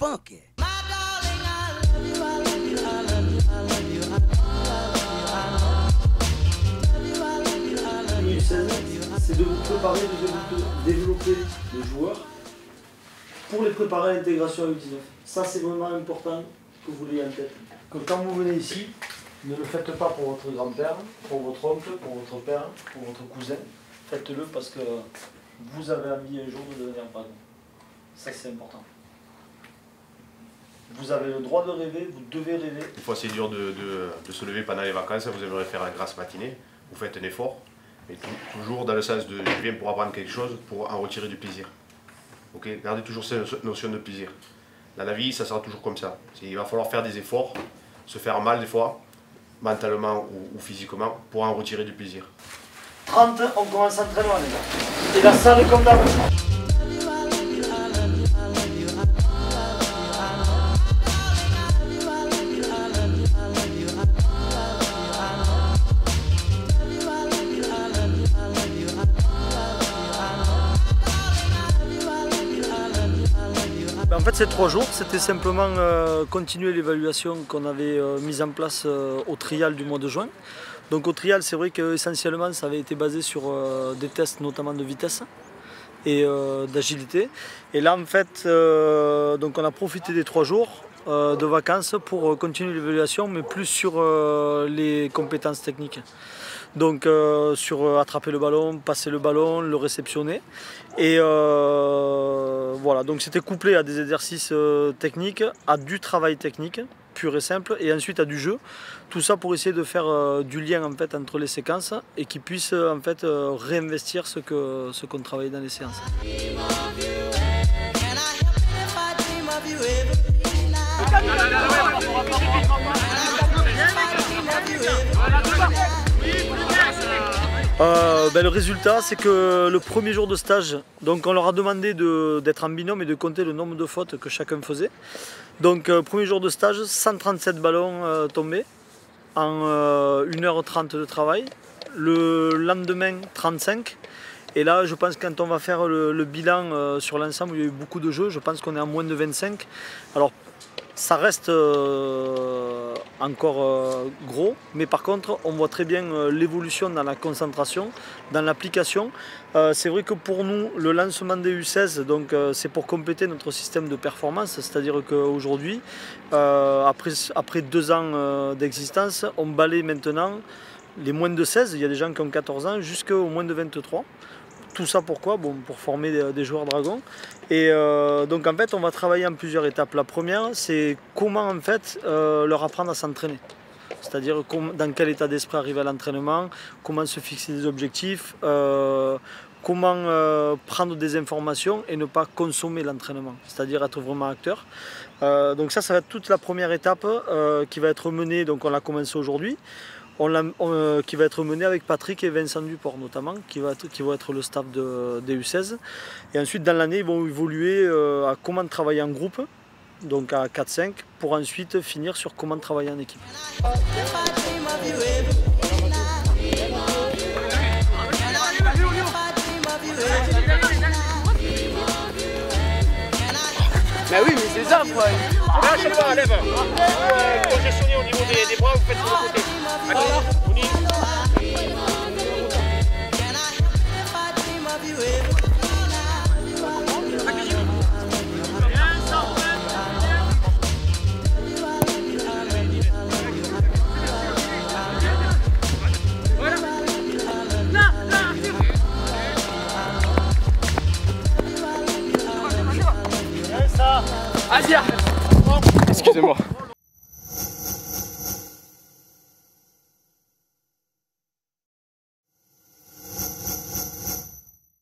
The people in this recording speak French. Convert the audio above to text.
funky. C'est de vous préparer, de vous développer les joueurs pour les préparer à l'intégration à U19. Ça, c'est vraiment important que vous l'ayez en tête. Que quand vous venez ici, ne le faites pas pour votre grand-père, pour votre oncle, pour votre père, pour votre cousin. Faites-le parce que vous avez envie un jour de devenir dragon. Ça, c'est important. Vous avez le droit de rêver, vous devez rêver. Des fois, c'est dur de se lever pendant les vacances, vous aimeriez faire une grasse matinée, vous faites un effort, mais toujours dans le sens de je viens pour apprendre quelque chose, pour en retirer du plaisir. Okay, gardez toujours cette notion de plaisir. Dans la vie, ça sera toujours comme ça. Il va falloir faire des efforts, se faire mal des fois, mentalement ou physiquement, pour en retirer du plaisir. 30, on commence l'entraînement les gars. Et la salle comme d'hab. En fait, ces 3 jours, c'était simplement continuer l'évaluation qu'on avait mise en place au trial du mois de juin. Donc au trial, c'est vrai qu'essentiellement, ça avait été basé sur des tests notamment de vitesse et d'agilité. Et là, en fait, donc on a profité des 3 jours de vacances pour continuer l'évaluation, mais plus sur les compétences techniques. Donc sur attraper le ballon, passer le ballon, le réceptionner. Et voilà, donc c'était couplé à des exercices techniques, à du travail technique, pur et simple, et ensuite à du jeu. Tout ça pour essayer de faire du lien en fait, entre les séquences et qu'ils puissent en fait, réinvestir ce qu'on travaillait dans les séances. Le résultat, c'est que le premier jour de stage, donc on leur a demandé d'être en binôme et de compter le nombre de fautes que chacun faisait. Donc premier jour de stage, 137 ballons tombés en 1h30 de travail. Le lendemain, 35. Et là, je pense que quand on va faire le bilan sur l'ensemble, il y a eu beaucoup de jeux, je pense qu'on est à moins de 25. Alors, ça reste encore gros, mais par contre, on voit très bien l'évolution dans la concentration, dans l'application. C'est vrai que pour nous, le lancement des U16, c'est pour compléter notre système de performance, c'est-à-dire qu'aujourd'hui, après 2 ans d'existence, on balaye maintenant les moins de 16, il y a des gens qui ont 14 ans, jusqu'au moins de 23. Tout ça pourquoi? Bon, pour former des joueurs dragons. Et donc en fait on va travailler en plusieurs étapes. La première, c'est comment en fait leur apprendre à s'entraîner. C'est-à-dire dans quel état d'esprit arriver à l'entraînement, comment se fixer des objectifs, comment prendre des informations et ne pas consommer l'entraînement, c'est-à-dire être vraiment acteur. Donc ça va être toute la première étape qui va être menée, donc on l'a commencé aujourd'hui. Qui va être mené avec Patrick et Vincent Duport notamment, qui vont être le staff des U16. Et ensuite dans l'année, ils vont évoluer à comment travailler en groupe, donc à 4-5, pour ensuite finir sur comment travailler en équipe. Mais oui, mais c'est ça, quoi. Lâchez le bras, lève. Congestionnez au niveau des bras, vous faites sur le côté. Allez, on y Asia. Excusez-moi.